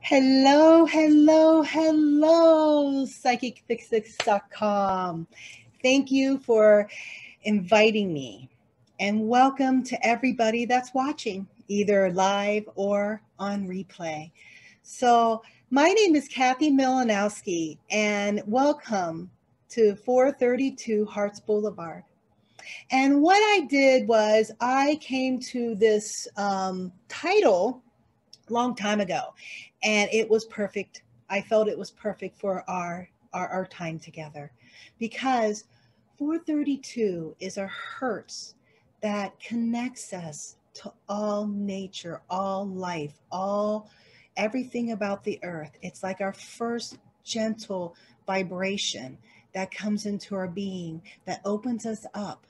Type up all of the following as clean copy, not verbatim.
Hello, hello, hello, psychicfixix.com. Thank you for inviting me, and welcome to everybody that's watching, either live or on replay. So my name is Kathy Milanowski, and welcome to 432 Hearts Boulevard. And what I did was I came to this title long time ago, and it was perfect. I felt it was perfect for our time together, because 432 is our hertz that connects us to all nature, all life, everything about the earth. It's like our first gentle vibration that comes into our being, that opens us up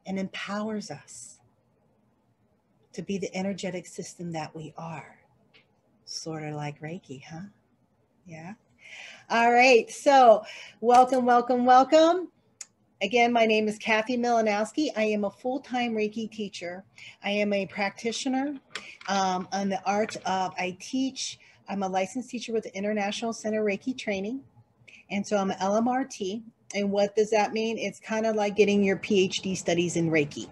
and empowers us to be the energetic system that we are. Sort of like Reiki, huh? Yeah. All right. So welcome, welcome, welcome. Again, my name is Kathy Milanowski. I am a full-time Reiki teacher. I am a practitioner on the art of, I'm a licensed teacher with the International Center Reiki Training. And so I'm an LMRT. And what does that mean? It's kind of like getting your PhD studies in Reiki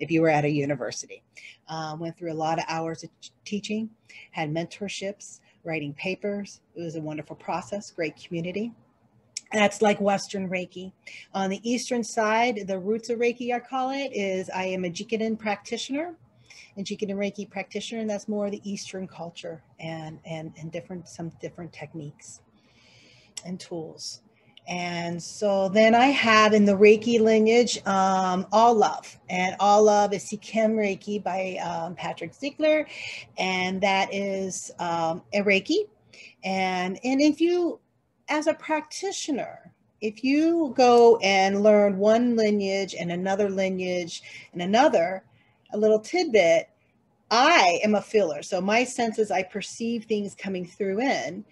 if you were at a university. Went through a lot of hours of teaching, had mentorships, writing papers. It was a wonderful process, great community. That's like Western Reiki. On the Eastern side, the roots of Reiki, I call it, is I am a Jikiden practitioner, and Jikiden Reiki practitioner, and that's more the Eastern culture and some different techniques and tools. And so then I have in the Reiki lineage, All Love. And All Love is Sikkim Reiki by Patrick Ziegler. And that is a Reiki. And if you, as a practitioner, if you go and learn one lineage and another lineage and another, a little tidbit, I am a feeler. So my senses, I perceive things coming through in.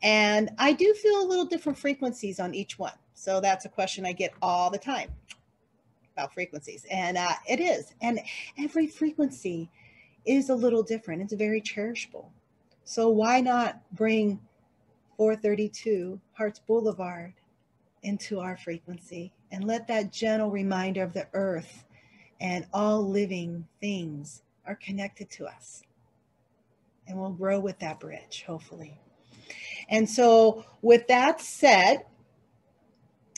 And I do feel a little different frequencies on each one. So that's a question I get all the time about frequencies. And it is. And every frequency is a little different. It's very cherishable. So why not bring 432 Hearts Boulevard into our frequency and let that gentle reminder of the earth and all living things are connected to us. And we'll grow with that bridge, hopefully. And so with that said,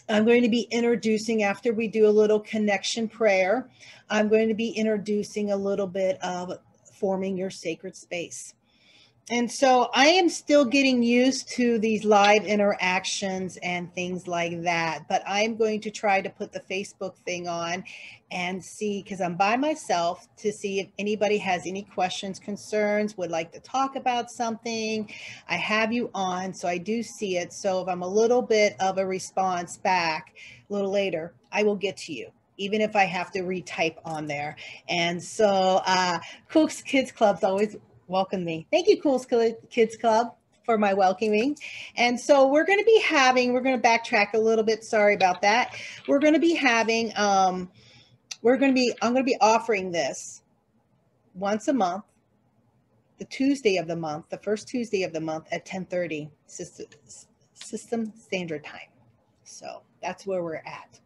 I'm going to be introducing, after we do a little connection prayer, I'm going to be introducing a little bit of forming your sacred space. And so I am still getting used to these live interactions and things like that, but I'm going to try to put the Facebook thing on and see, because I'm by myself, to see if anybody has any questions, concerns, would like to talk about something. I have you on, so I do see it. So if I'm a little bit of a response back a little later, I will get to you, even if I have to retype on there. And so Cook's Kids Club's always welcome me. Thank you, Cool Kids Club, for my welcoming. And so we're going to backtrack a little bit. Sorry about that. We're going to be having, I'm going to be offering this once a month, the Tuesday of the month, the first Tuesday of the month at 10:30 System Standard Time. So that's where we're at.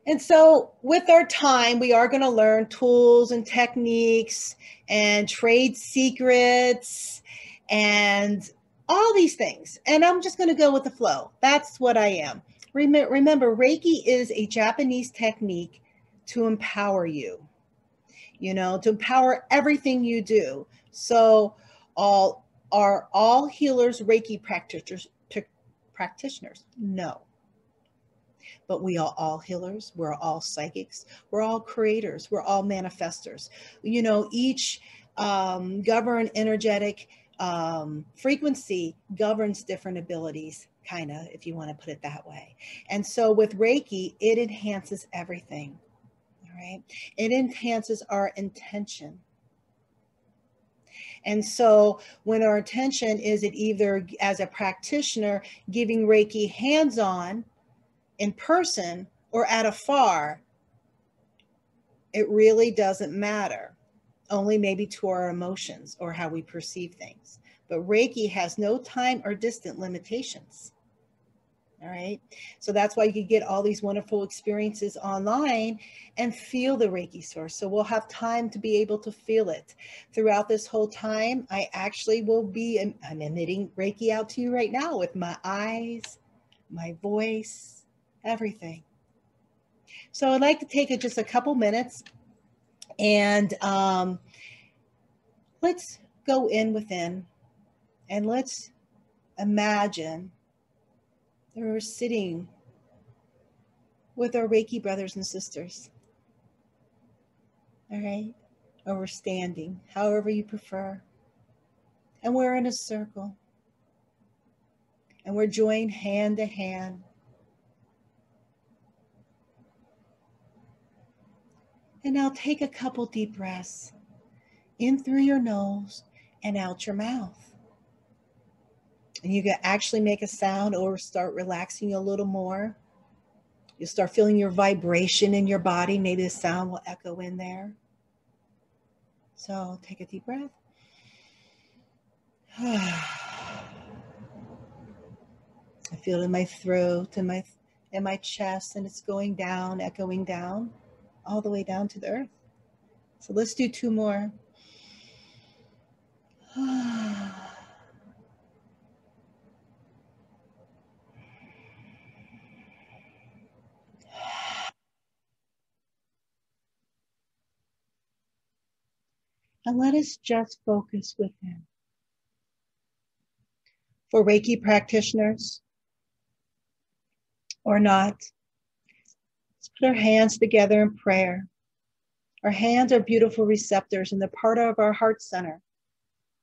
And so with our time, we are going to learn tools and techniques and trade secrets and all these things. And I'm just going to go with the flow. That's what I am. Remember, Reiki is a Japanese technique to empower you, to empower everything you do. So are all healers Reiki practitioners? No. But we are all healers. We're all psychics. We're all creators. We're all manifestors. Each governed energetic frequency governs different abilities, kind of, if you want to put it that way. And so with Reiki, it enhances everything. All right. It enhances our intention. And so when our intention is it either as a practitioner giving Reiki hands-on, in person, or at afar, it really doesn't matter. only maybe to our emotions or how we perceive things. But Reiki has no time or distant limitations. All right. So that's why you can get all these wonderful experiences online and feel the Reiki source. So we'll have time to be able to feel it throughout this whole time. I actually will be, I'm emitting Reiki out to you right now with my eyes, my voice, everything. So I'd like to take just a couple minutes and let's go in within and let's imagine that we're sitting with our Reiki brothers and sisters. All right? Or we're standing, however you prefer. And we're in a circle. And we're joined hand to hand. And now take a couple deep breaths in through your nose and out your mouth. And you can actually make a sound or start relaxing a little more. You'll start feeling your vibration in your body. Maybe the sound will echo in there. So take a deep breath. I feel it in my throat and my chest, and it's going down, echoing down, all the way down to the earth. So let's do two more. And let us just focus within. For Reiki practitioners or not, let's put our hands together in prayer. Our hands are beautiful receptors and they're part of our heart center.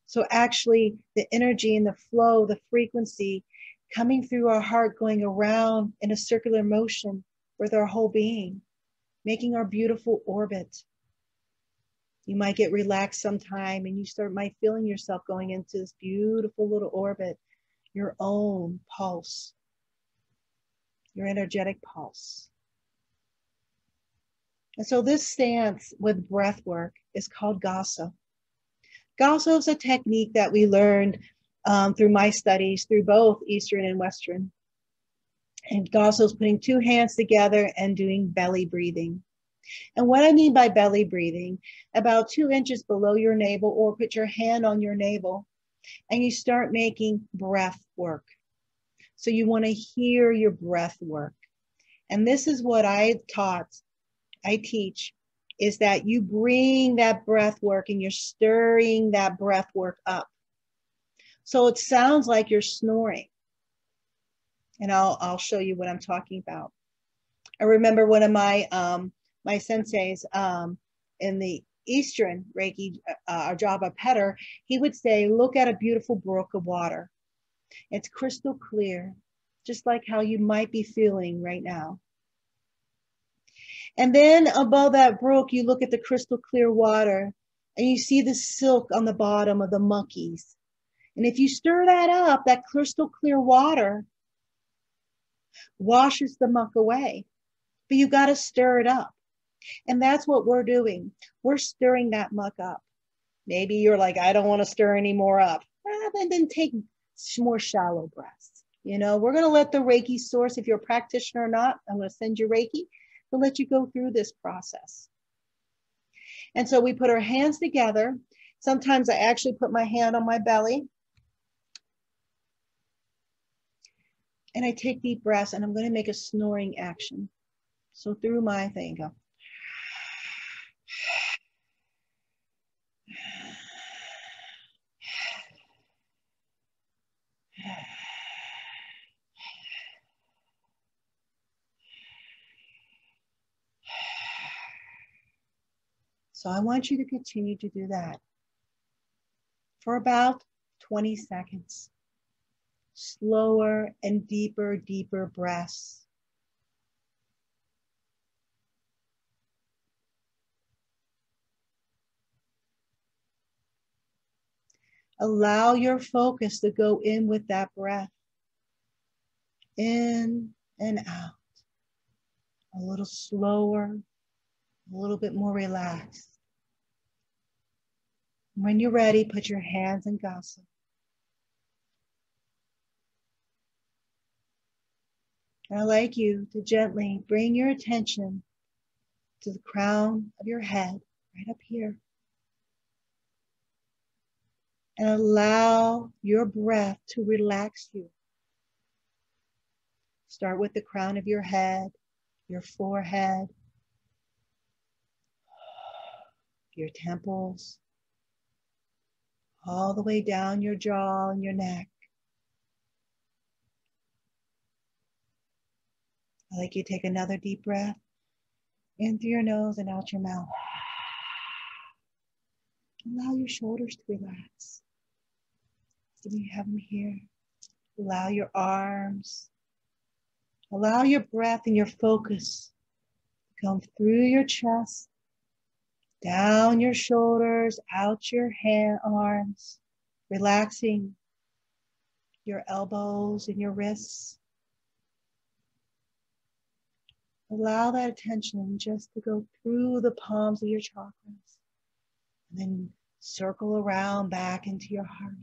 So actually the energy and the flow, the frequency coming through our heart, going around in a circular motion with our whole being, making our beautiful orbit. You might get relaxed sometime and you might feeling yourself going into this beautiful little orbit, your own pulse, your energetic pulse. And so this stance with breath work is called Gaso. Gaso is a technique that we learned through my studies, through both Eastern and Western. And Gaso is putting two hands together and doing belly breathing. And what I mean by belly breathing, about 2 inches below your navel, or put your hand on your navel, and you start making breath work. So you want to hear your breath work. And this is what I teach, is that you bring that breath work and you're stirring that breath work up. So it sounds like you're snoring. And I'll show you what I'm talking about. I remember one of my senseis in the Eastern Reiki, Ajava Petter, he would say, look at a beautiful brook of water. It's crystal clear, just like how you might be feeling right now. And then above that brook, you look at the crystal clear water and you see the silk on the bottom of the monkeys. And if you stir that up, that crystal clear water washes the muck away. But you got to stir it up. And that's what we're doing. We're stirring that muck up. Maybe you're like, I don't want to stir any more up. Then take more shallow breaths. You know, we're going to let the Reiki source, if you're a practitioner or not, I'm going to send you Reiki to let you go through this process. And so we put our hands together. Sometimes I actually put my hand on my belly. And I take deep breaths, and I'm going to make a snoring action. So through my thing, go. So I want you to continue to do that for about 20 seconds. Slower and deeper, deeper breaths. Allow your focus to go in with that breath. In and out. A little slower, a little bit more relaxed. When you're ready, put your hands in gossip. I'd like you to gently bring your attention to the crown of your head, right up here. And allow your breath to relax you. Start with the crown of your head, your forehead, your temples, all the way down your jaw and your neck. I'd like you to take another deep breath in through your nose and out your mouth. Allow your shoulders to relax. So we have them here. Allow your arms. Allow your breath and your focus to come through your chest, down your shoulders, out your arms, relaxing your elbows and your wrists. Allow that attention just to go through the palms of your chakras and then circle around back into your heart.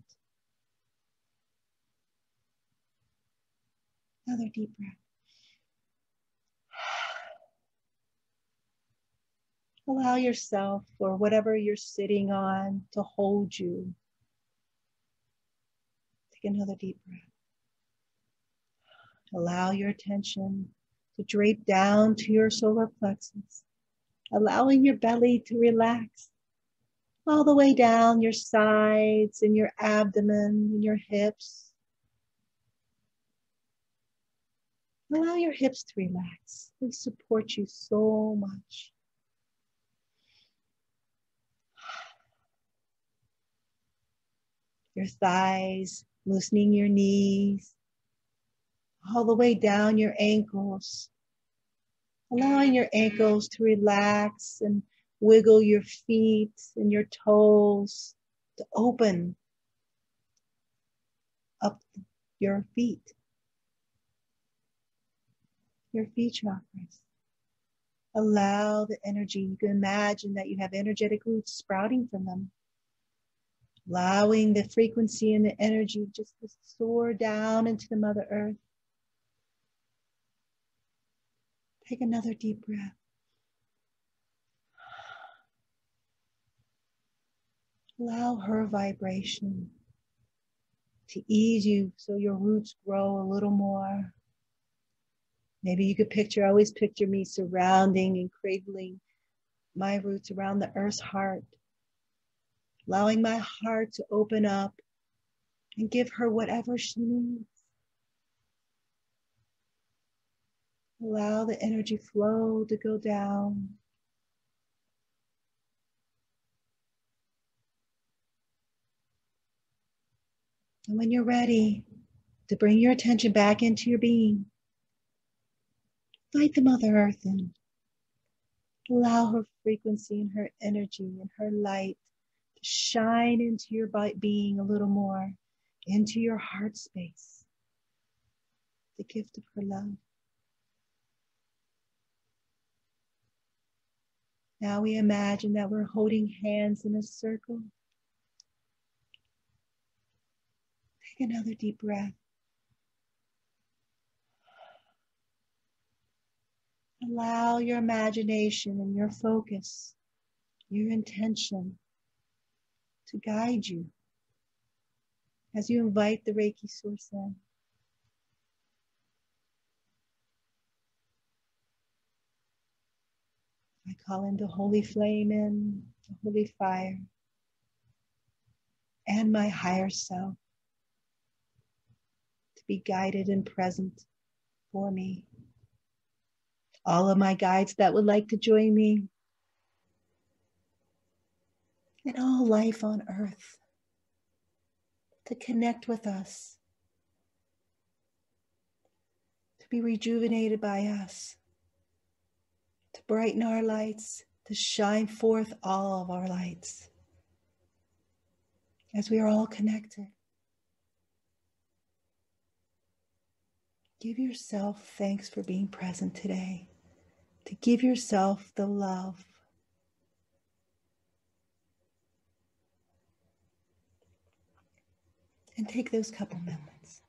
Another deep breath. Allow yourself or whatever you're sitting on to hold you. Take another deep breath. Allow your attention to drape down to your solar plexus, allowing your belly to relax all the way down your sides and your abdomen and your hips. Allow your hips to relax. They support you so much. Your thighs, loosening your knees, all the way down your ankles. Allowing your ankles to relax and wiggle your feet and your toes to open up your feet chakras. Allow the energy. You can imagine that you have energetic roots sprouting from them. Allowing the frequency and the energy just to soar down into the Mother Earth. Take another deep breath. Allow her vibration to ease you so your roots grow a little more. Maybe you could always picture me surrounding and cradling my roots around the Earth's heart, allowing my heart to open up and give her whatever she needs. Allow the energy flow to go down. And when you're ready to bring your attention back into your being, invite the Mother Earth in. Allow her frequency and her energy and her light to shine into your being a little more, into your heart space. The gift of her love. Now we imagine that we're holding hands in a circle. Take another deep breath. Allow your imagination and your focus, your intention to guide you as you invite the Reiki source in. I call in the holy flame in, the holy fire, and my higher self to be guided and present for me. All of my guides that would like to join me, and all life on earth to connect with us, to be rejuvenated by us, to brighten our lights, to shine forth all of our lights as we are all connected. Give yourself thanks for being present today, to give yourself the love. and take those couple moments.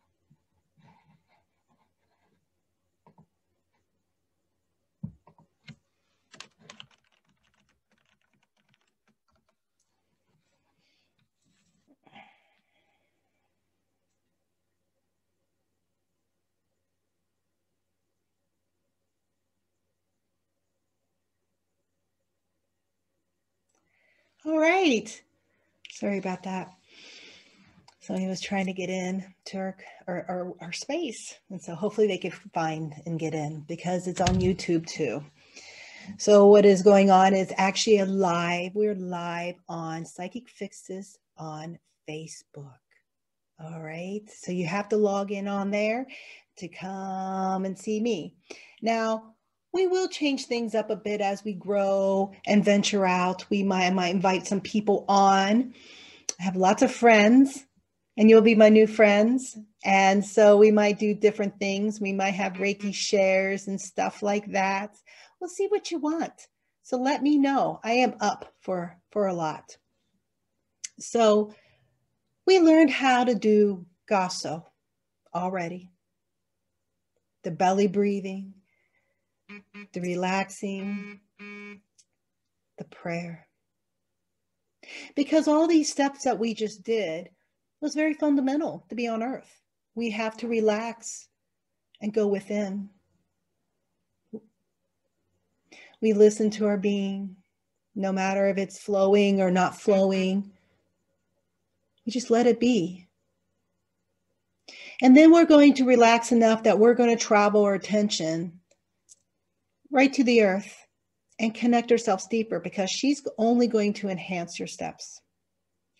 All right. Sorry about that. So he was trying to get in to our space. And so hopefully they could find and get in because it's on YouTube too. So what is going on is actually a live. We're live on Psychic Fixes on Facebook. All right. So you have to log in on there to come and see me. Now, we will change things up a bit as we grow and venture out. I might invite some people on. I have lots of friends and you'll be my new friends. And so we might do different things. We might have Reiki shares and stuff like that. We'll see what you want. So let me know. I am up for a lot. So we learned how to do Gasso already. The belly breathing, the relaxing, the prayer. Because all these steps that we just did was very fundamental to be on earth. We have to relax and go within. We listen to our being, no matter if it's flowing or not flowing. We just let it be. And then we're going to relax enough that we're going to travel our attention right to the earth and connect ourselves deeper because she's only going to enhance your steps.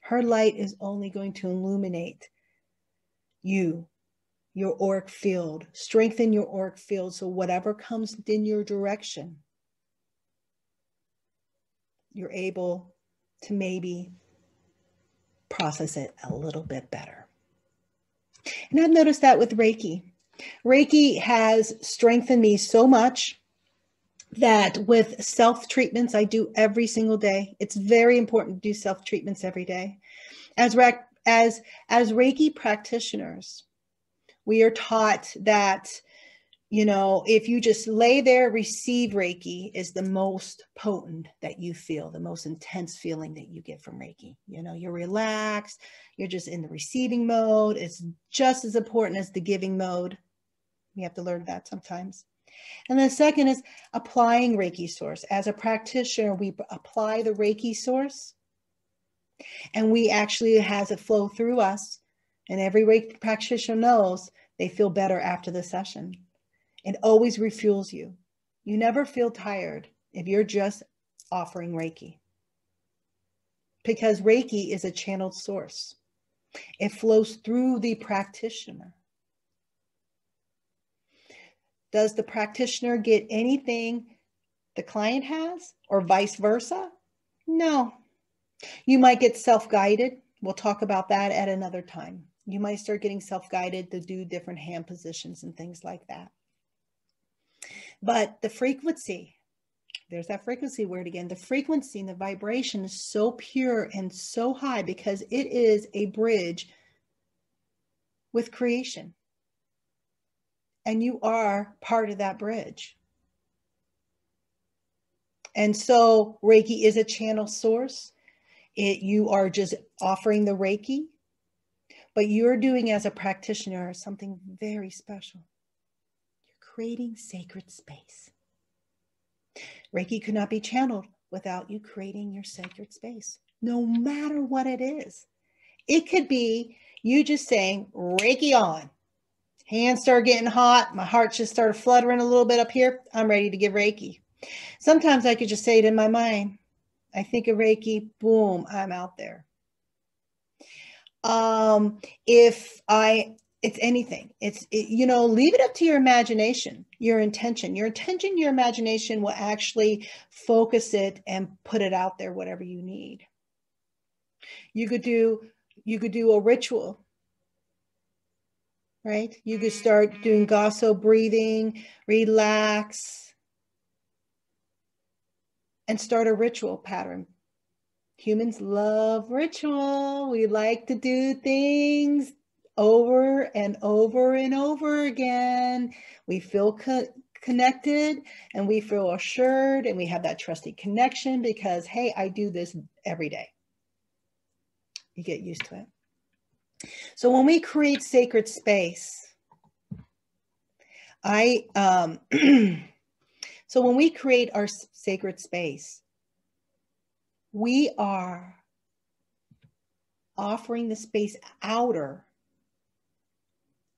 Her light is only going to illuminate you, your auric field, strengthen your auric field so whatever comes in your direction, you're able to maybe process it a little bit better. And I've noticed that with Reiki. Reiki has strengthened me so much that with self-treatments I do every single day. It's very important to do self-treatments every day. As Reiki practitioners, we are taught that, you know, if you just lay there, receive Reiki is the most potent that you feel, the most intense feeling that you get from Reiki. You know, you're relaxed, you're just in the receiving mode. It's just as important as the giving mode. We have to learn that sometimes. And the second is applying Reiki source. As a practitioner, we apply the Reiki source and we actually has it flow through us. And every Reiki practitioner knows they feel better after the session. It always refuels you. You never feel tired if you're just offering Reiki. Because Reiki is a channeled source. It flows through the practitioner. Does the practitioner get anything the client has or vice versa? No. You might get self-guided. We'll talk about that at another time. You might start getting self-guided to do different hand positions and things like that. But the frequency, there's that frequency word again. The frequency and the vibration is so pure and so high because it is a bridge with creation. And you are part of that bridge. And so Reiki is a channel source. You are just offering the Reiki, but you're doing as a practitioner something very special. You're creating sacred space. Reiki could not be channeled without you creating your sacred space, no matter what it is. It could be you just saying, Reiki on. Hands start getting hot. My heart just started fluttering a little bit up here. I'm ready to give Reiki. Sometimes I could just say it in my mind. I think of Reiki, boom, I'm out there. It's anything. You know, leave it up to your imagination, your intention. Your intention, your imagination will actually focus it and put it out there, whatever you need. You could do a ritual. Right? You could start doing Gasso breathing, relax, and start a ritual pattern. Humans love ritual. We like to do things over and over and over again. We feel connected and we feel assured and we have that trusted connection because, hey, I do this every day. You get used to it. So when we create sacred space, so when we create our sacred space, we are offering the space outer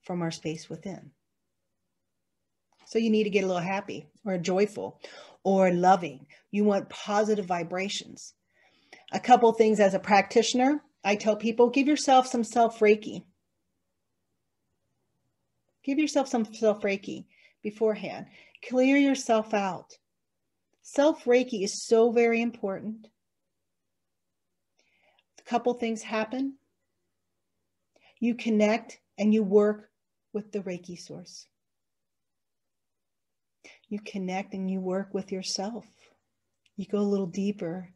from our space within. So you need to get a little happy or joyful or loving. You want positive vibrations. A couple things as a practitioner, I tell people, give yourself some self-Reiki. Give yourself some self-Reiki beforehand. Clear yourself out. Self-Reiki is so very important. A couple things happen. You connect and you work with the Reiki source. You connect and you work with yourself. You go a little deeper.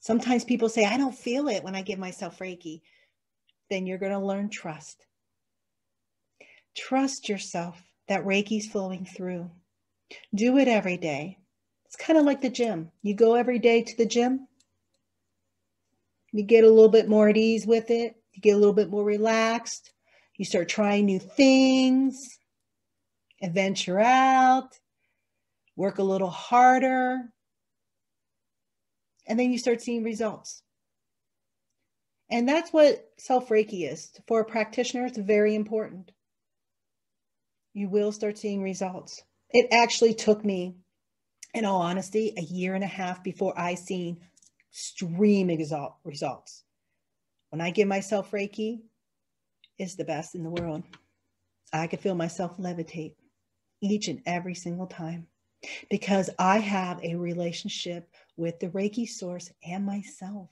Sometimes people say, I don't feel it when I give myself Reiki. Then you're going to learn trust. Trust yourself that Reiki's flowing through. Do it every day. It's kind of like the gym. You go every day to the gym. You get a little bit more at ease with it. You get a little bit more relaxed. You start trying new things. Adventure out. Work a little harder. And then you start seeing results. And that's what self-Reiki is. For a practitioner, it's very important. You will start seeing results. It actually took me, in all honesty, 1.5 years before I seen extreme results. When I give myself Reiki, it's the best in the world. I could feel myself levitate each and every single time because I have a relationship with the Reiki source and myself.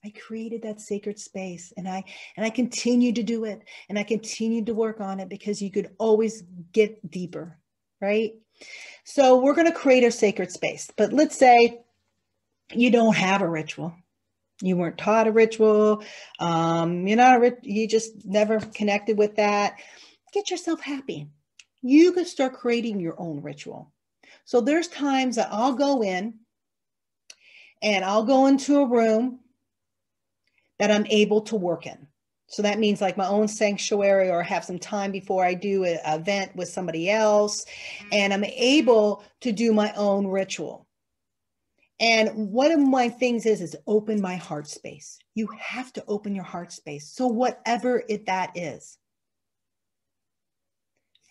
I created that sacred space and I continue to do it and I continue to work on it because you could always get deeper, right? So we're going to create a sacred space, but let's say you don't have a ritual. You weren't taught a ritual. You just never connected with that. Get yourself happy. You can start creating your own ritual. So there's times that I'll go in and I'll go into a room that I'm able to work in. So that means like my own sanctuary or have some time before I do an event with somebody else. And I'm able to do my own ritual. And one of my things is open my heart space. You have to open your heart space. So whatever that is,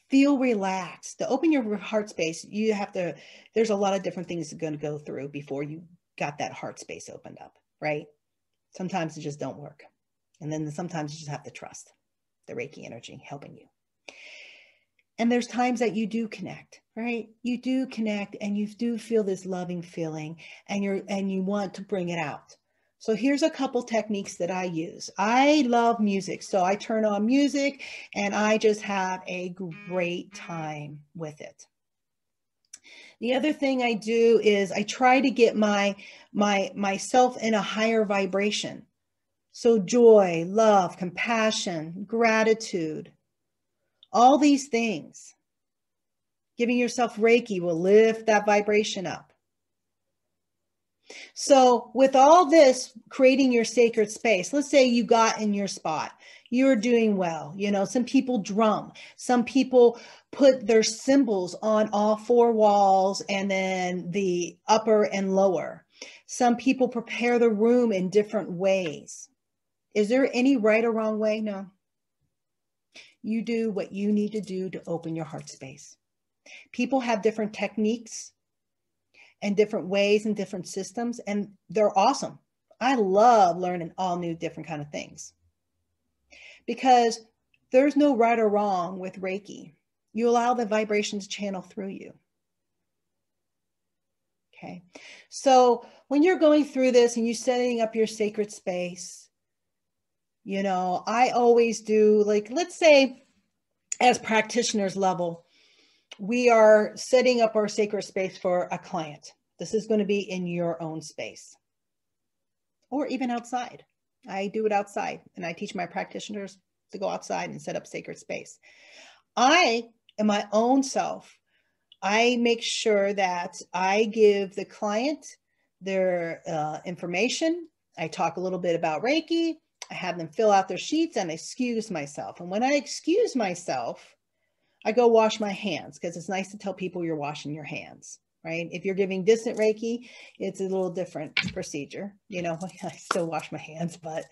feel relaxed. To open your heart space, you have to, there's a lot of different things you're going to go through before you got that heart space opened up, right? Sometimes it just don't work. And then sometimes you just have to trust the Reiki energy helping you. And there's times that you do connect, right? You do connect and you do feel this loving feeling and you want to bring it out. So here's a couple techniques that I use. I love music. So I turn on music and I just have a great time with it. The other thing I do is I try to get myself in a higher vibration. So joy, love, compassion, gratitude, all these things. Giving yourself Reiki will lift that vibration up. So with all this, creating your sacred space, let's say you got in your spot, you're doing well. You know, some people drum, some people put their symbols on all 4 walls and then the upper and lower. Some people prepare the room in different ways. Is there any right or wrong way? No. You do what you need to do to open your heart space. People have different techniques and different ways and different systems, and they're awesome. I love learning all new different kind of things because there's no right or wrong with Reiki. You allow the vibrations to channel through you. Okay. So when you're going through this and you're setting up your sacred space, you know, I always do, like, let's say as practitioners level, we are setting up our sacred space for a client. This is going to be in your own space or even outside. I do it outside and I teach my practitioners to go outside and set up sacred space. I am my own self. I make sure that I give the client their information. I talk a little bit about Reiki. I have them fill out their sheets and I excuse myself. And when I excuse myself, I go wash my hands, because it's nice to tell people you're washing your hands, right? If you're giving distant Reiki, it's a little different procedure. You know, I still wash my hands, but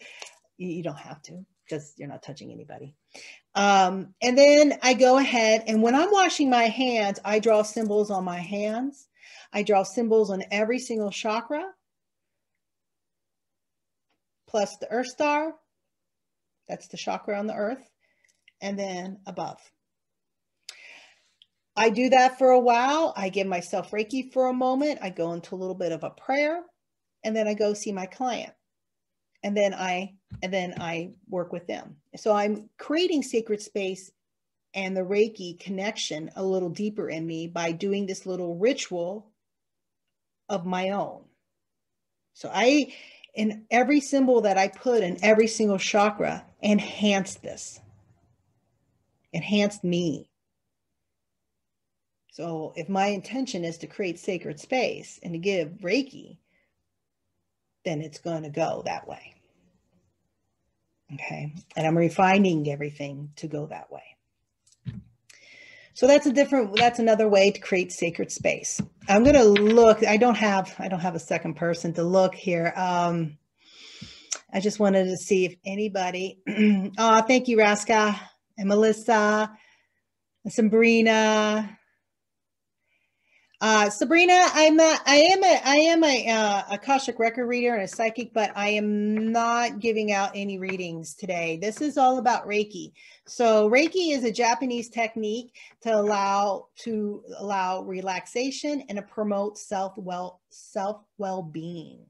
you don't have to, because you're not touching anybody. And then I go ahead, and when I'm washing my hands, I draw symbols on my hands. I draw symbols on every single chakra, plus the earth star. That's the chakra on the earth, and then above. I do that for a while. I give myself Reiki for a moment. I go into a little bit of a prayer, and then I go see my client. And then I work with them. So I'm creating sacred space and the Reiki connection a little deeper in me by doing this little ritual of my own. So in every symbol that I put in every single chakra, enhanced this, enhanced me. So if my intention is to create sacred space and to give Reiki, then it's going to go that way. Okay. And I'm refining everything to go that way. So that's another way to create sacred space. I'm going to look, I don't have a second person to look here. I just wanted to see if anybody, oh, thank you, Raska and Melissa and Sabrina. Sabrina, I am a Akashic record reader and a psychic, but I am not giving out any readings today. This is all about Reiki. So Reiki is a Japanese technique to allow relaxation and to promote self-well-being.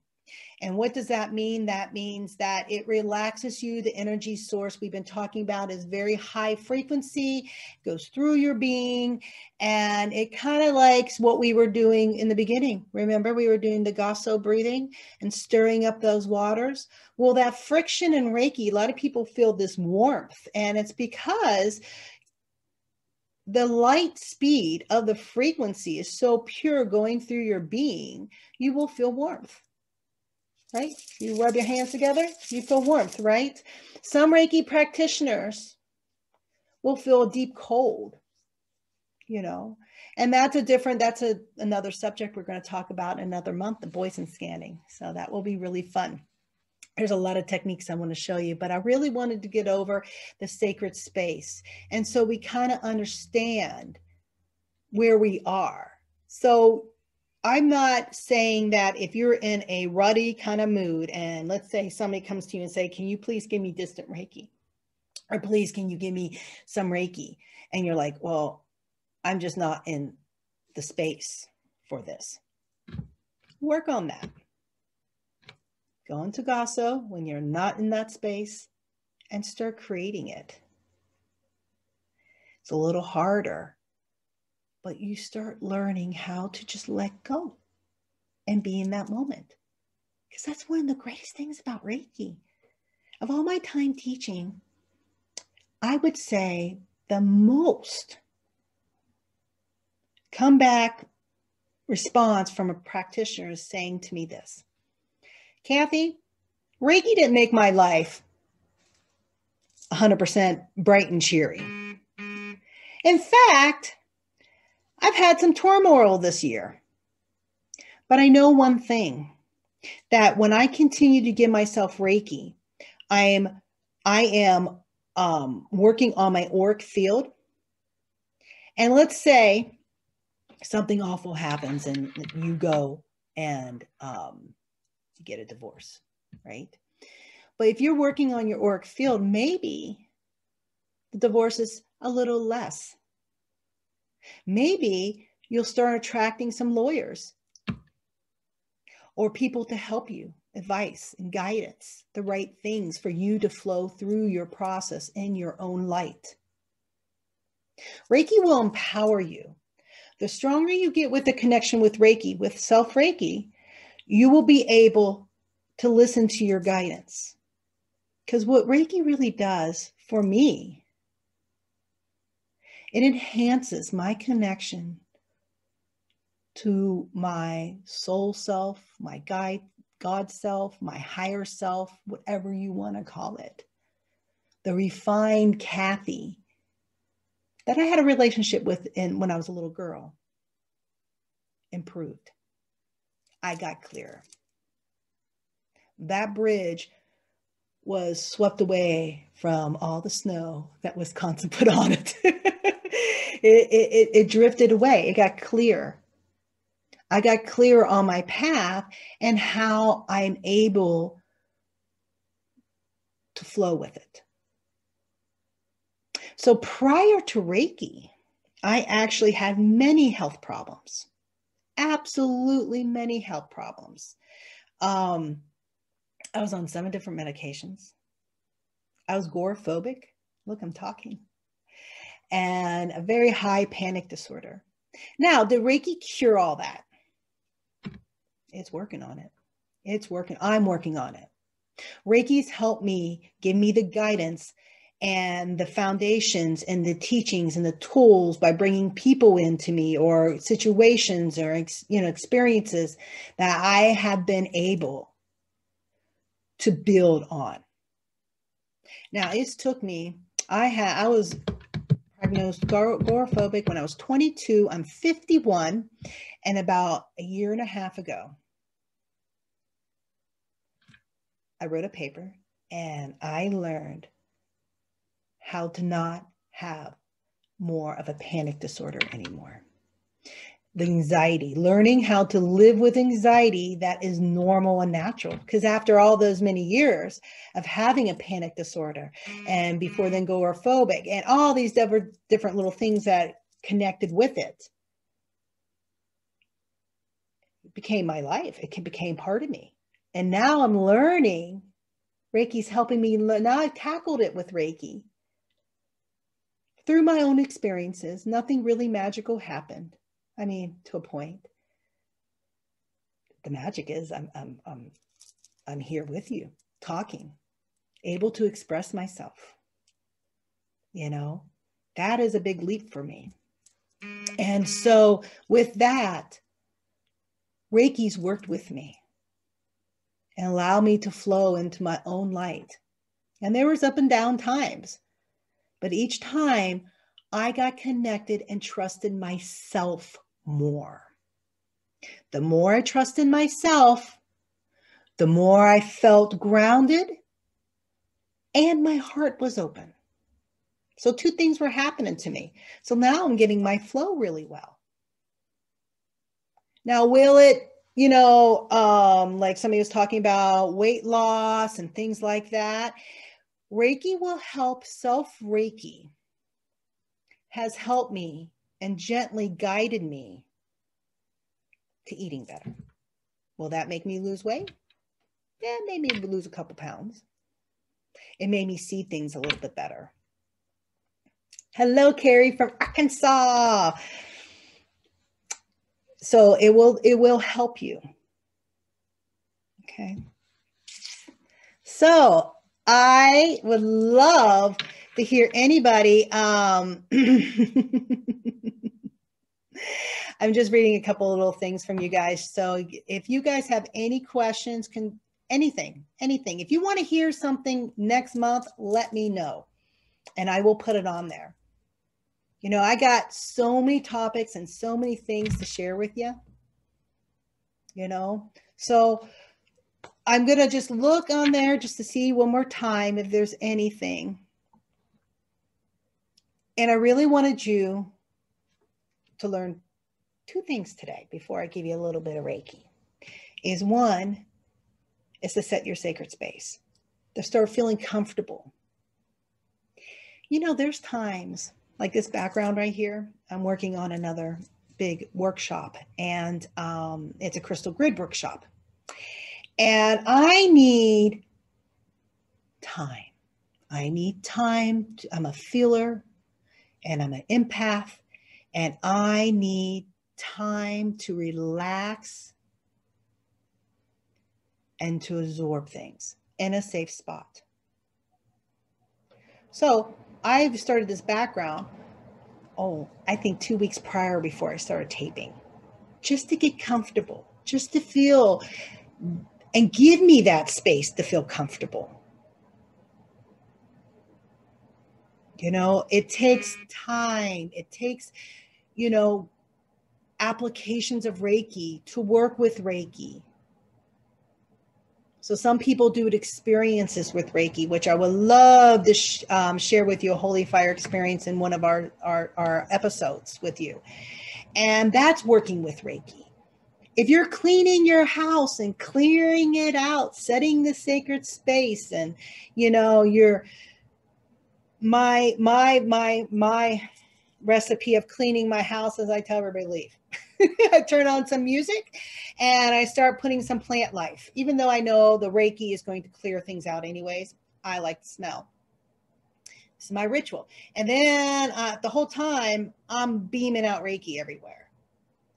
And what does that mean? That means that it relaxes you. The energy source we've been talking about is very high frequency, goes through your being, and it kind of likes what we were doing in the beginning. Remember, we were doing the Gasso breathing and stirring up those waters. Well, that friction in Reiki, a lot of people feel this warmth, and it's because the light speed of the frequency is so pure going through your being, you will feel warmth. Right? You rub your hands together, you feel warmth, right? Some Reiki practitioners will feel a deep cold, you know, and that's another subject we're going to talk about in another month, the Boysen scanning. So that will be really fun. There's a lot of techniques I want to show you, but I really wanted to get over the sacred space. And so we kind of understand where we are. So I'm not saying that if you're in a ruddy kind of mood and let's say somebody comes to you and say, can you please give me distant Reiki? Or please, can you give me some Reiki? And you're like, well, I'm just not in the space for this. Work on that. Go into Gasso when you're not in that space and start creating it. It's a little harder, but you start learning how to just let go and be in that moment. Because that's one of the greatest things about Reiki. Of all my time teaching, I would say the most comeback response from a practitioner is saying to me this: Kathy, Reiki didn't make my life 100% bright and cheery. In fact, I've had some turmoil this year, but I know one thing, that when I continue to give myself Reiki, I am working on my auric field. And let's say something awful happens and you go and you get a divorce, right? But if you're working on your auric field, maybe the divorce is a little less. Maybe you'll start attracting some lawyers or people to help you, advice and guidance, the right things for you to flow through your process in your own light. Reiki will empower you. The stronger you get with the connection with Reiki, with self-Reiki, you will be able to listen to your guidance. Because what Reiki really does for me, it enhances my connection to my soul self, my guide, God self, my higher self, whatever you want to call it. The refined Kathy that I had a relationship with when I was a little girl improved. I got clearer. That bridge was swept away from all the snow that Wisconsin put on it. It drifted away. It got clear. I got clear on my path and how I'm able to flow with it. So prior to Reiki, I actually had many health problems. Absolutely many health problems. I was on 7 different medications. I was agoraphobic. Look, I'm talking. And a very high panic disorder. Now, did Reiki cure all that? It's working on it. It's working. I'm working on it. Reiki's helped me, give me the guidance and the foundations and the teachings and the tools by bringing people into me or situations or experiences that I have been able to build on. Now, it took me, I was diagnosed agoraphobic when I was 22. I'm 51, and about a year and a half ago, I wrote a paper and I learned how to not have more of a panic disorder anymore. The anxiety, learning how to live with anxiety that is normal and natural. Because after all those many years of having a panic disorder and before then agoraphobic and all these different little things that connected with it, it became my life. It became part of me. And now I'm learning. Reiki's helping me. Now I've tackled it with Reiki. Through my own experiences, nothing really magical happened. I mean, to a point. The magic is I'm here with you, talking, able to express myself. You know, that is a big leap for me. And so with that, Reiki's worked with me and allowed me to flow into my own light. And there was up and down times, but each time I got connected and trusted myself more. The more I trusted myself, the more I felt grounded and my heart was open. So 2 things were happening to me. So now I'm getting my flow really well. Now, will it, like somebody was talking about weight loss and things like that? Reiki will help. Self-Reiki has helped me and gently guided me to eating better. Will that make me lose weight? Yeah, it made me lose a couple pounds. It made me see things a little bit better. Hello, Carrie from Arkansas. So it will help you. Okay. So I would love to hear anybody. I'm just reading a couple of little things from you guys. So if you guys have any questions, anything. If you want to hear something next month, let me know and I will put it on there. I got so many topics and so many things to share with you, so I'm going to just look on there just to see one more time if there's anything. And I really wanted you to learn 2 things today before I give you a little bit of Reiki. One is to set your sacred space, to start feeling comfortable. There's times like this background right here. I'm working on another big workshop, and it's a crystal grid workshop. And I need time. I'm a feeler and I'm an empath, and I need time to relax and to absorb things in a safe spot. So I've started this background, I think 2 weeks prior before I started taping, just to get comfortable, just to feel and give me that space to feel comfortable. You know, it takes time. It takes, you know, applications of Reiki to work with Reiki. So some people do experiences with Reiki, which I would love to share with you a holy fire experience in one of our episodes with you. And that's working with Reiki. If you're cleaning your house and clearing it out, setting the sacred space, and you know, my recipe of cleaning my house is I tell everybody leave. I turn on some music and I start putting some plant life. Even though I know the Reiki is going to clear things out anyways, I like the smell. This is my ritual. And then the whole time I'm beaming out Reiki everywhere.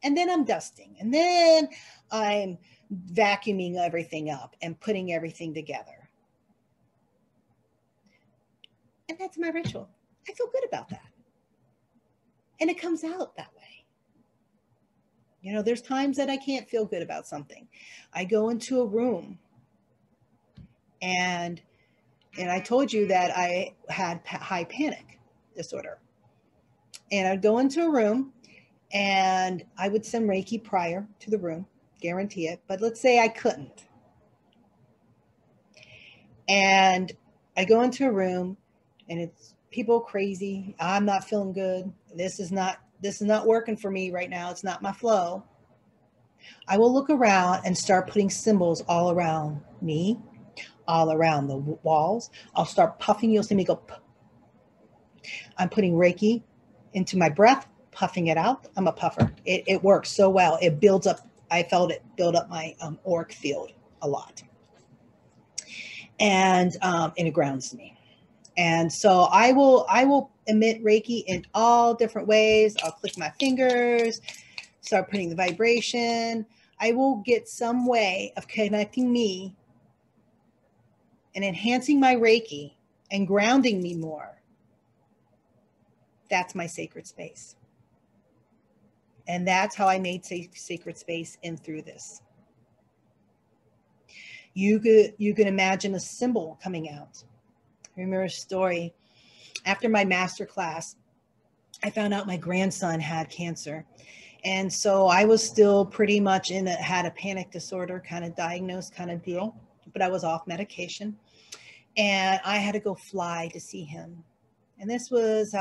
And then I'm dusting. And then I'm vacuuming everything up and putting everything together. And that's my ritual. I feel good about that. And it comes out that way. You know, there's times that I can't feel good about something. I go into a room and I told you that I had high panic disorder. And I'd go into a room and I would send Reiki prior to the room, guarantee it. But let's say I couldn't. And I go into a room and it's people crazy. I'm not feeling good. This is not working for me right now. It's not my flow. I will look around and start putting symbols all around me, all around the walls. I'll start puffing. You'll see me go. Puff. I'm putting Reiki into my breath, puffing it out. I'm a puffer. It works so well. It builds up. I felt it build up my auric field a lot. And it grounds me. And so I will emit Reiki in all different ways. I'll click my fingers, start putting the vibration. I will get some way of connecting me and enhancing my Reiki and grounding me more. That's my sacred space. And that's how I made sacred space in through this. You could imagine a symbol coming out. I remember a story. After my master class, I found out my grandson had cancer. And so I was still pretty much had a panic disorder kind of diagnosed kind of deal, but I was off medication. And I had to go fly to see him. And this was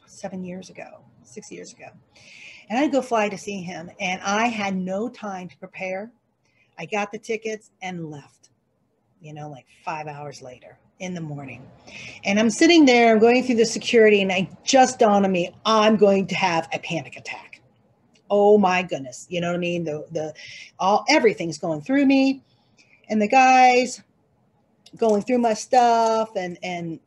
6 years ago. And I'd go fly to see him. And I had no time to prepare. I got the tickets and left, like 5 hours later in the morning. And I'm sitting there, I'm going through the security, and it just dawned on me, I'm going to have a panic attack. Oh my goodness. You know what I mean? Everything's going through me. And the guys going through my stuff and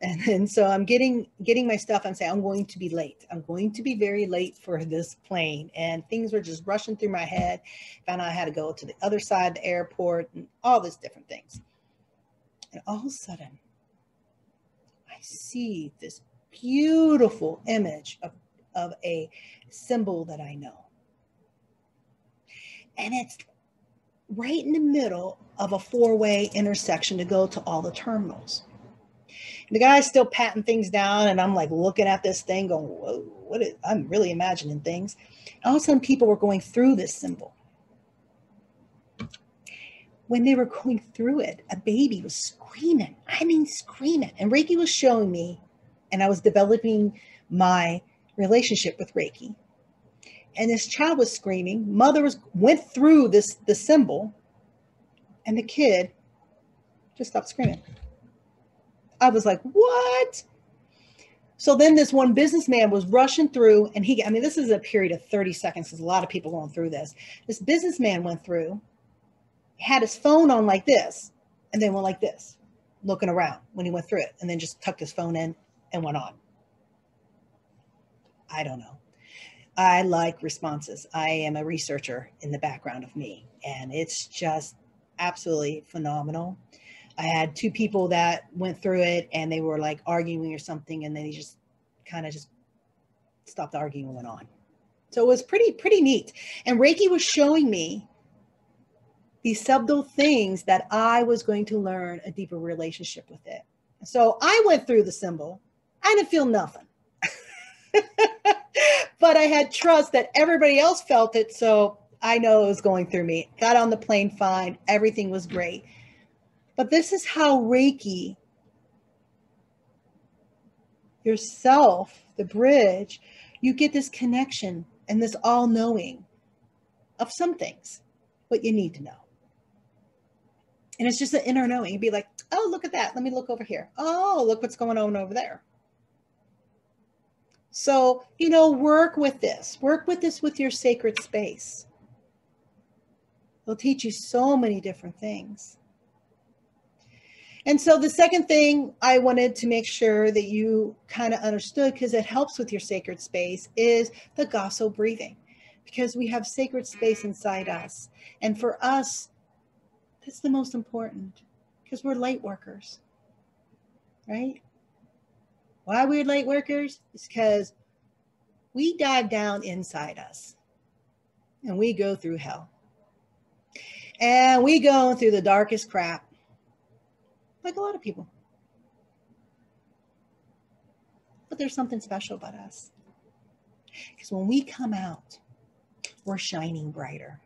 so I'm getting my stuff. I'm saying I'm going to be late. I'm going to be very late for this plane. And things were just rushing through my head. Found out I had to go to the other side of the airport and all these different things. And all of a sudden, I see this beautiful image of a symbol that I know. And it's right in the middle of a 4-way intersection to go to all the terminals. And the guy's still patting things down, and I'm like looking at this thing going, whoa, I'm really imagining things. And all of a sudden, people were going through this symbol. When they were going through it, a baby was screaming. I mean, screaming. And Reiki was showing me, and I was developing my relationship with Reiki. And this child was screaming. Mother went through the symbol, and the kid just stopped screaming. I was like, what? So then this one businessman was rushing through, and this is a period of 30 seconds. There's a lot of people going through this. This businessman went through, had his phone on like this, and then went like this, looking around when he went through it, and then just tucked his phone in and went on. I don't know. I like responses. I am a researcher in the background of me, and it's just absolutely phenomenal. I had two people that went through it and they were like arguing or something, and then they just kind of just stopped arguing and went on. So it was pretty neat. And Reiki was showing me these subtle things that I was going to learn a deeper relationship with it. So I went through the symbol. I didn't feel nothing. But I had trust that everybody else felt it, so I know it was going through me. Got on the plane fine. Everything was great. But this is how Reiki, yourself, the bridge, you get this connection and this all-knowing of some things, what you need to know. And it's just an inner knowing. You'd be like, oh, look at that. Let me look over here. Oh, look what's going on over there. So, work with this. Work with this with your sacred space. It'll teach you so many different things. And so the second thing I wanted to make sure that you kind of understood, because it helps with your sacred space, is the Gaso breathing. Because we have sacred space inside us. And for us, that's the most important, because we're light workers, right? Why we're light workers? It's because we dive down inside us and we go through hell. And we go through the darkest crap, like a lot of people. But there's something special about us. Because when we come out, we're shining brighter.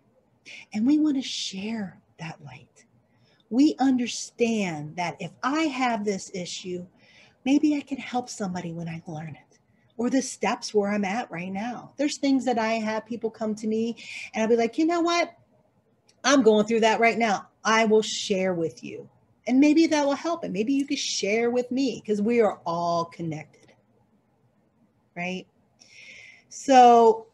And we want to share that light. We understand that if I have this issue, maybe I can help somebody when I learn it. Or the steps where I'm at right now. There's things that I have people come to me and I'll be like, you know what? I'm going through that right now. I will share with you. And maybe that will help. And maybe you can share with me, because we are all connected. Right? So,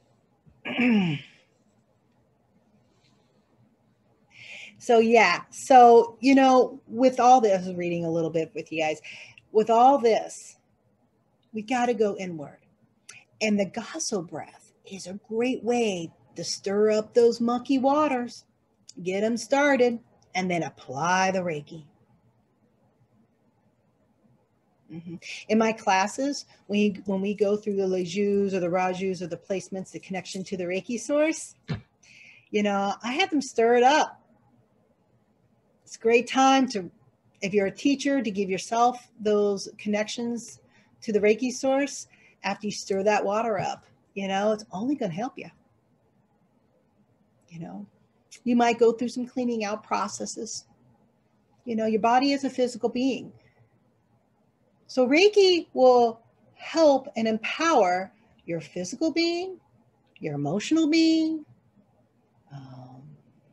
yeah. So, with all this, I was reading a little bit with you guys. With all this, we got to go inward. And the Gaso breath is a great way to stir up those mucky waters, get them started, and then apply the Reiki. Mm-hmm. In my classes, when we go through the Lejus or the Rajus or the placements, the connection to the Reiki source, I have them stir it up. It's a great time to, if you're a teacher, to give yourself those connections to the Reiki source after you stir that water up. It's only going to help you. You might go through some cleaning out processes. Your body is a physical being. So Reiki will help and empower your physical being, your emotional being,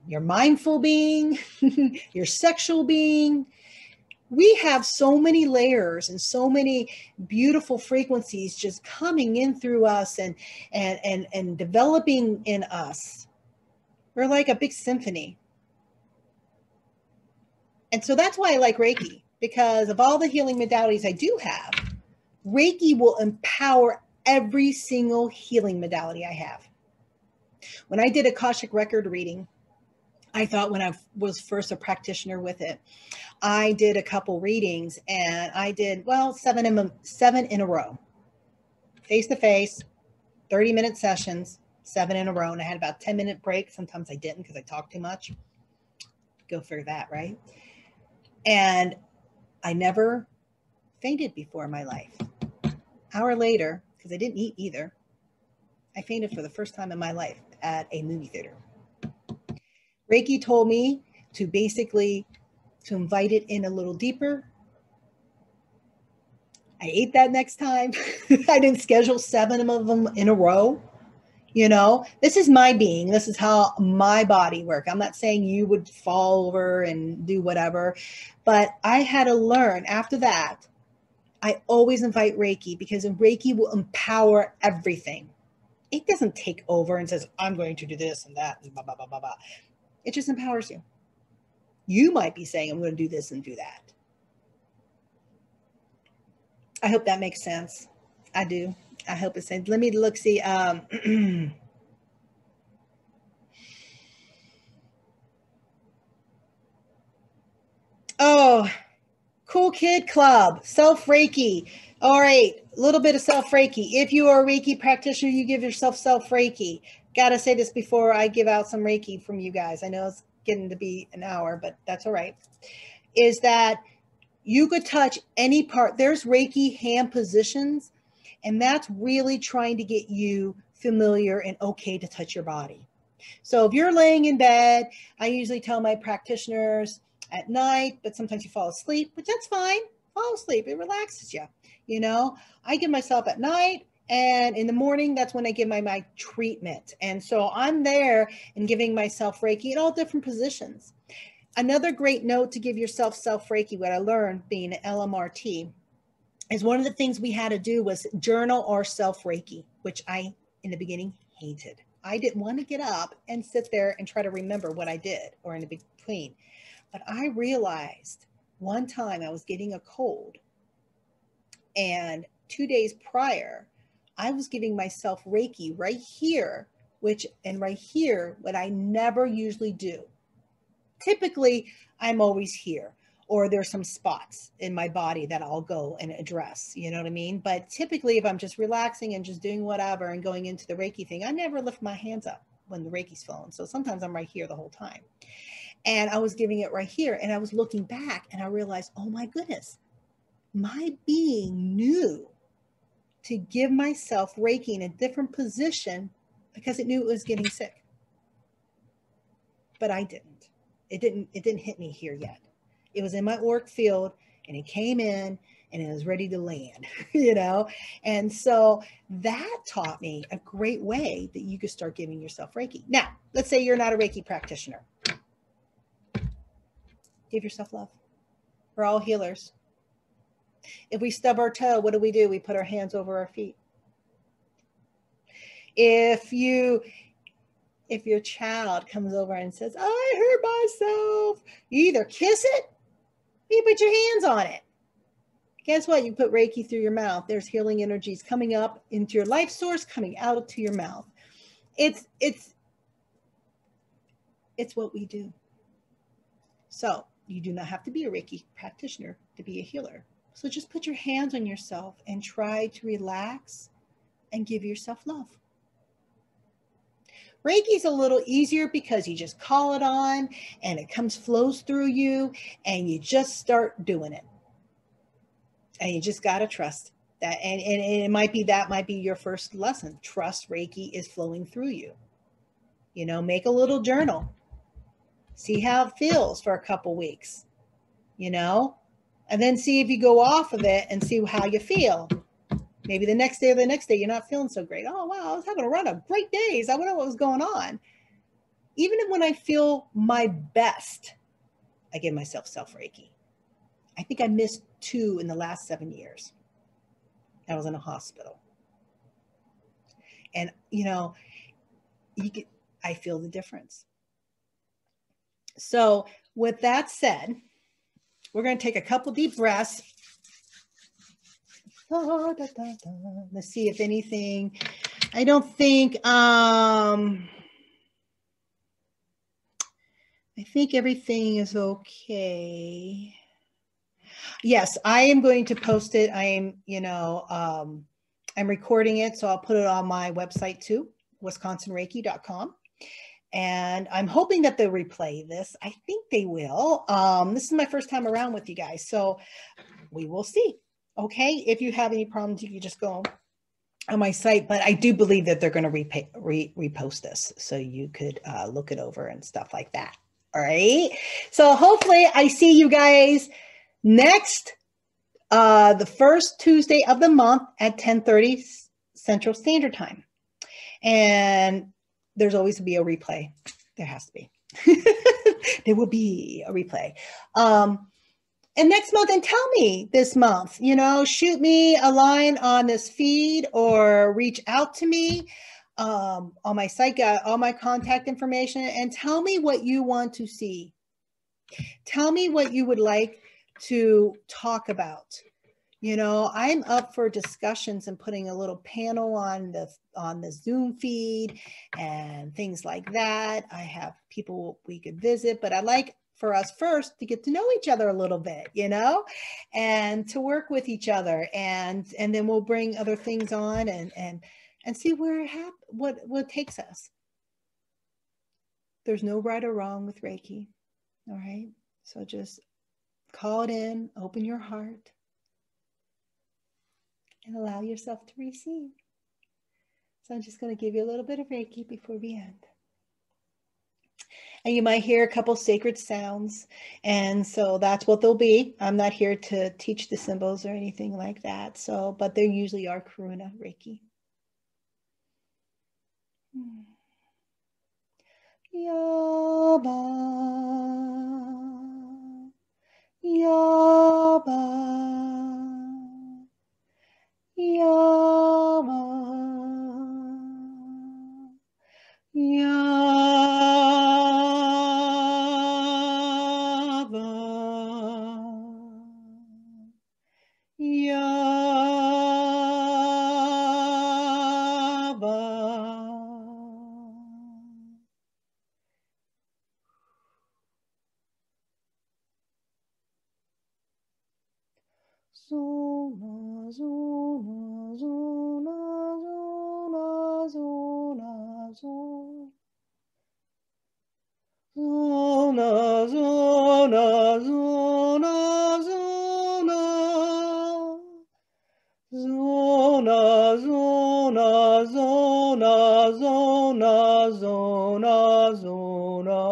your mindful being, your sexual being. We have so many layers and so many beautiful frequencies just coming in through us and developing in us. We're like a big symphony. And so that's why I like Reiki, because of all the healing modalities I do have, Reiki will empower every single healing modality I have. When I did Akashic record reading, I thought when I was first a practitioner with it, I did a couple readings and I did, 7 in a row, face-to-face, 30-minute sessions, 7 in a row. And I had about 10-minute break. Sometimes I didn't because I talked too much. Go figure that, right? And I never fainted before in my life. Hour later, because I didn't eat either, I fainted for the first time in my life at a movie theater. Reiki told me to invite it in a little deeper. I ate that next time. I didn't schedule 7 of them in a row. This is my being. This is how my body works. I'm not saying you would fall over and do whatever, but I had to learn after that. I always invite Reiki, because Reiki will empower everything. It doesn't take over and says, I'm going to do this and that and blah, blah, blah, blah, blah. It just empowers you. You might be saying, I'm going to do this and do that. I hope that makes sense. I do. I hope it's sense. Let me look, see. Oh, Cool Kid Club, self-Reiki. All right, a little bit of self-Reiki. If you are a Reiki practitioner, you give yourself self-Reiki. Got to say this before I give out some Reiki from you guys. I know it's getting to be an hour, but that's all right. Is that you could touch any part. There's Reiki hand positions, and that's really trying to get you familiar and okay to touch your body. So if you're laying in bed, I usually tell my practitioners at night, but sometimes you fall asleep, but that's fine. Fall asleep, it relaxes you. You know, I give myself at night, and in the morning, that's when I give my treatment. And so I'm there and giving myself Reiki in all different positions. Another great note to give yourself self-Reiki, what I learned being an LMRT, is one of the things we had to do was journal our self-Reiki, which I, in the beginning, hated. I didn't want to get up and sit there and try to remember what I did or in between. But I realized one time I was getting a cold, and 2 days prior, I was giving myself Reiki right here, right here, what I never usually do. Typically, I'm always here, or there's some spots in my body that I'll go and address, you know what I mean? But typically, if I'm just relaxing and just doing whatever and going into the Reiki thing, I never lift my hands up when the Reiki's flowing. So sometimes I'm right here the whole time. And I was giving it right here, and I was looking back, and I realized, oh my goodness, my being knew to give myself Reiki in a different position because it knew it was getting sick. But I didn't. It didn't hit me here yet. It was in my auric field, and it came in, and it was ready to land, you know? And so that taught me a great way that you could start giving yourself Reiki. Now, let's say you're not a Reiki practitioner. Give yourself love. We're all healers. If we stub our toe, what do? We put our hands over our feet. If your child comes over and says, I hurt myself, you either kiss it, or you put your hands on it. Guess what? You put Reiki through your mouth. There's healing energies coming up into your life source, coming out to your mouth. It's what we do. So you do not have to be a Reiki practitioner to be a healer. So just put your hands on yourself and try to relax and give yourself love. Reiki is a little easier because you just call it on and it flows through you, and you just start doing it. And you just got to trust that. And it might be your first lesson. Trust Reiki is flowing through you. You know, make a little journal. See how it feels for a couple weeks, you know, and then see if you go off of it and see how you feel. Maybe the next day you're not feeling so great. Oh, wow, I was having a run of great days. I wonder what was going on. Even when I feel my best, I give myself self-Reiki. I think I missed 2 in the last 7 years. I was in a hospital. And, you know, I feel the difference. So with that said, we're going to take a couple deep breaths. Let's see if anything, I don't think, I think everything is okay. Yes, I am going to post it. I'm recording it, so I'll put it on my website too, wisconsinreiki.com. And I'm hoping that they'll replay this. I think they will. This is my first time around with you guys, so we will see. Okay, if you have any problems, you can just go on my site, but I do believe that they're going to repost this, so you could look it over and stuff like that. All right, so hopefully I see you guys next, the first Tuesday of the month at 10:30 Central Standard Time. And there's always be a replay. There has to be. There will be a replay. And next month, and tell me this month, you know, shoot me a line on this feed or reach out to me on my site, got all my contact information, and tell me what you want to see. Tell me what you would like to talk about. You know, I'm up for discussions and putting a little panel on the Zoom feed and things like that. I have people we could visit, but I like for us first to get to know each other a little bit, you know, and to work with each other, and then we'll bring other things on and see where what takes us. There's no right or wrong with Reiki. All right. So just call it in, open your heart, and allow yourself to receive. So I'm just going to give you a little bit of Reiki before we end. And you might hear a couple sacred sounds. And so that's what they'll be. I'm not here to teach the symbols or anything like that. So, but they usually are Karuna Reiki. Yaba, yaba, yaba, yaba, yaba. Zona, zona, zona, zona, zona, zona. Zona, zona, zona, zona. Zona, zona, zona, zona, zona, zona.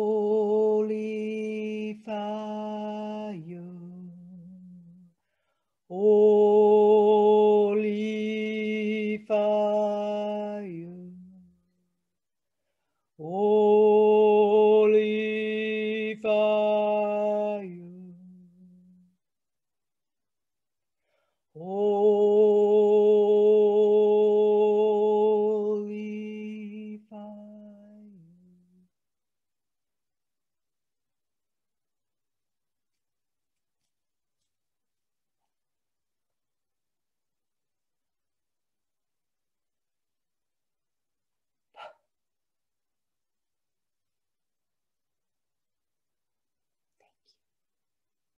Holy fire, holy fire, holy